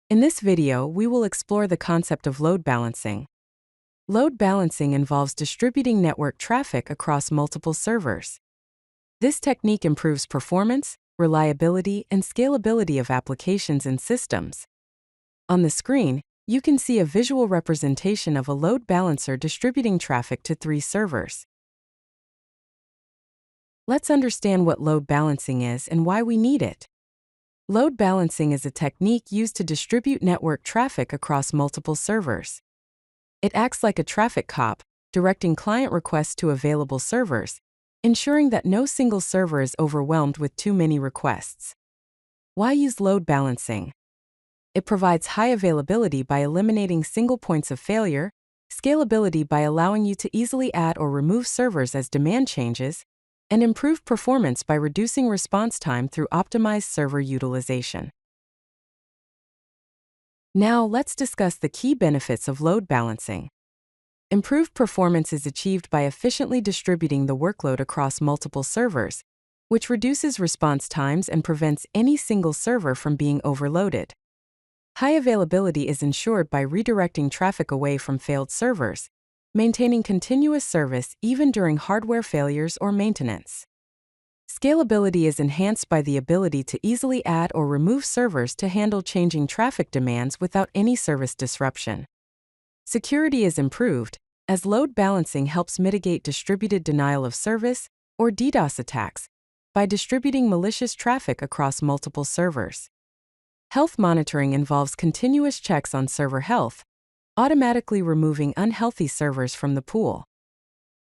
In this video, we will explore the concept of load balancing. Load balancing involves distributing network traffic across multiple servers. This technique improves performance, reliability, and scalability of applications and systems. On the screen, you can see a visual representation of a load balancer distributing traffic to 3 servers. Let's understand what load balancing is and why we need it. Load balancing is a technique used to distribute network traffic across multiple servers. It acts like a traffic cop, directing client requests to available servers, ensuring that no single server is overwhelmed with too many requests. Why use load balancing? It provides high availability by eliminating single points of failure, scalability by allowing you to easily add or remove servers as demand changes, and improved performance by reducing response time through optimized server utilization. Now, let's discuss the key benefits of load balancing. Improved performance is achieved by efficiently distributing the workload across multiple servers, which reduces response times and prevents any single server from being overloaded. High availability is ensured by redirecting traffic away from failed servers, maintaining continuous service even during hardware failures or maintenance. Scalability is enhanced by the ability to easily add or remove servers to handle changing traffic demands without any service disruption. Security is improved, as load balancing helps mitigate distributed denial of service, or DDoS attacks, by distributing malicious traffic across multiple servers. Health monitoring involves continuous checks on server health, automatically removing unhealthy servers from the pool.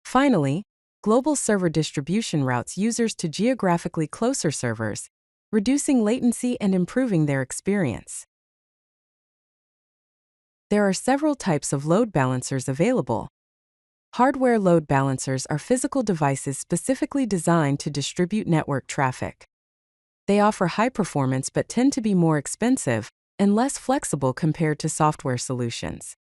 Finally, global server distribution routes users to geographically closer servers, reducing latency and improving their experience. There are several types of load balancers available. Hardware load balancers are physical devices specifically designed to distribute network traffic. They offer high performance but tend to be more expensive and less flexible compared to software solutions.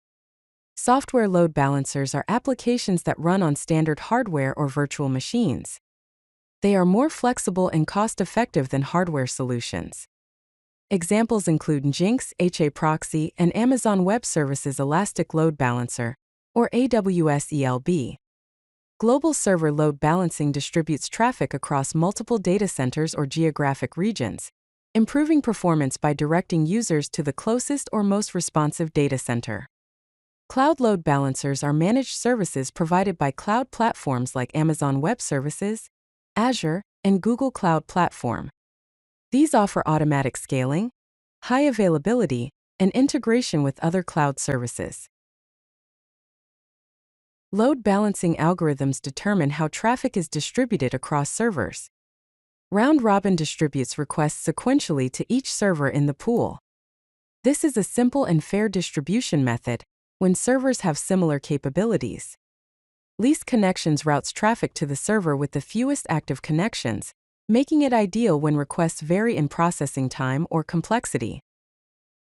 Software load balancers are applications that run on standard hardware or virtual machines. They are more flexible and cost-effective than hardware solutions. Examples include Nginx HA Proxy and Amazon Web Services Elastic Load Balancer, or AWS ELB. Global server load balancing distributes traffic across multiple data centers or geographic regions, improving performance by directing users to the closest or most responsive data center. Cloud load balancers are managed services provided by cloud platforms like Amazon Web Services, Azure, and Google Cloud Platform. These offer automatic scaling, high availability, and integration with other cloud services. Load balancing algorithms determine how traffic is distributed across servers. Round-robin distributes requests sequentially to each server in the pool. This is a simple and fair distribution method when servers have similar capabilities. Least connections routes traffic to the server with the fewest active connections, making it ideal when requests vary in processing time or complexity.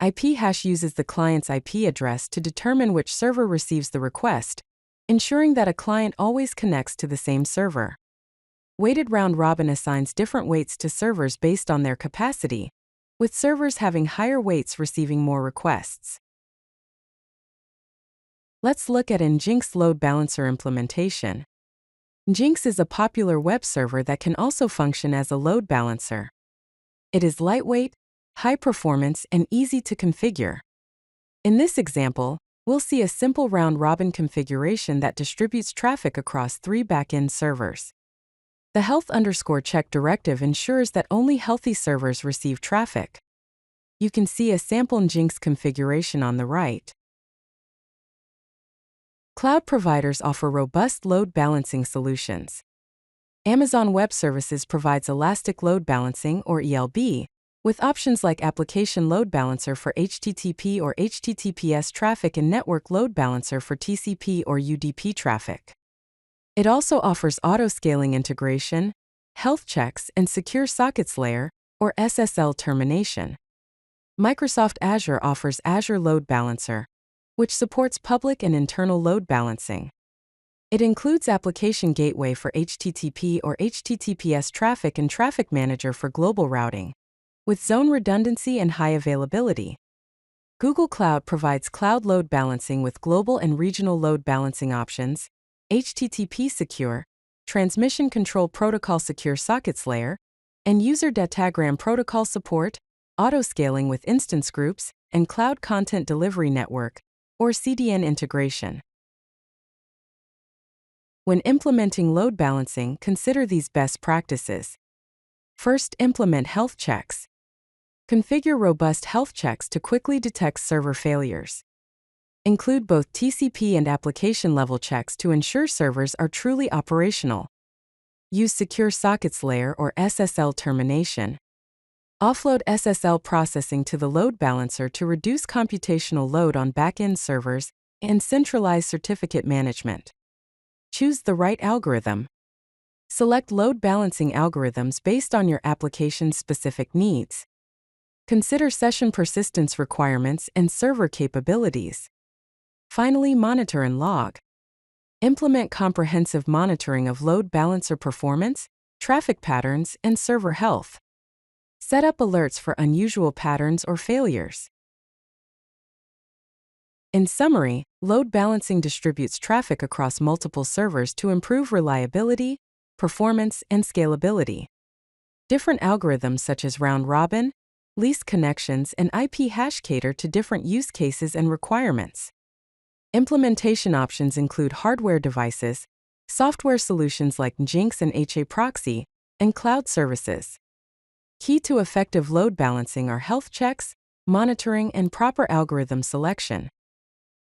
IP hash uses the client's IP address to determine which server receives the request, ensuring that a client always connects to the same server. Weighted round-robin assigns different weights to servers based on their capacity, with servers having higher weights receiving more requests. Let's look at Nginx load balancer implementation. Nginx is a popular web server that can also function as a load balancer. It is lightweight, high performance, and easy to configure. In this example, we'll see a simple round-robin configuration that distributes traffic across 3 backend servers. The health_check directive ensures that only healthy servers receive traffic. You can see a sample Nginx configuration on the right. Cloud providers offer robust load balancing solutions. Amazon Web Services provides Elastic Load Balancing, or ELB, with options like Application Load Balancer for HTTP or HTTPS traffic and Network Load Balancer for TCP or UDP traffic. It also offers auto-scaling integration, health checks, and secure sockets layer, or SSL termination. Microsoft Azure offers Azure Load Balancer, which supports public and internal load balancing. It includes Application Gateway for HTTP or HTTPS traffic and Traffic Manager for global routing, with zone redundancy and high availability. Google Cloud provides cloud load balancing with global and regional load balancing options, HTTP secure, transmission control protocol secure sockets layer, and user datagram protocol support, auto-scaling with instance groups, and cloud content delivery network, or CDN integration. When implementing load balancing, consider these best practices. First, implement health checks. Configure robust health checks to quickly detect server failures. Include both TCP and application level checks to ensure servers are truly operational. Use secure sockets layer or SSL termination. Offload SSL processing to the load balancer to reduce computational load on back-end servers and centralize certificate management. Choose the right algorithm. Select load balancing algorithms based on your application's specific needs. Consider session persistence requirements and server capabilities. Finally, monitor and log. Implement comprehensive monitoring of load balancer performance, traffic patterns, and server health. Set up alerts for unusual patterns or failures. In summary, load balancing distributes traffic across multiple servers to improve reliability, performance, and scalability. Different algorithms such as round-robin, least connections, and IP hash cater to different use cases and requirements. Implementation options include hardware devices, software solutions like Nginx and HA proxy, and cloud services. Key to effective load balancing are health checks, monitoring, and proper algorithm selection.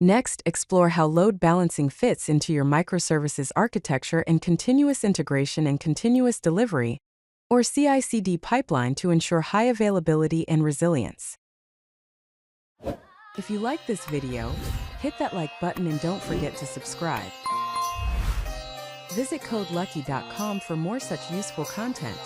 Next, explore how load balancing fits into your microservices architecture and continuous integration and continuous delivery, or CI/CD pipeline to ensure high availability and resilience. If you like this video, hit that like button and don't forget to subscribe. Visit codelucky.com for more such useful content.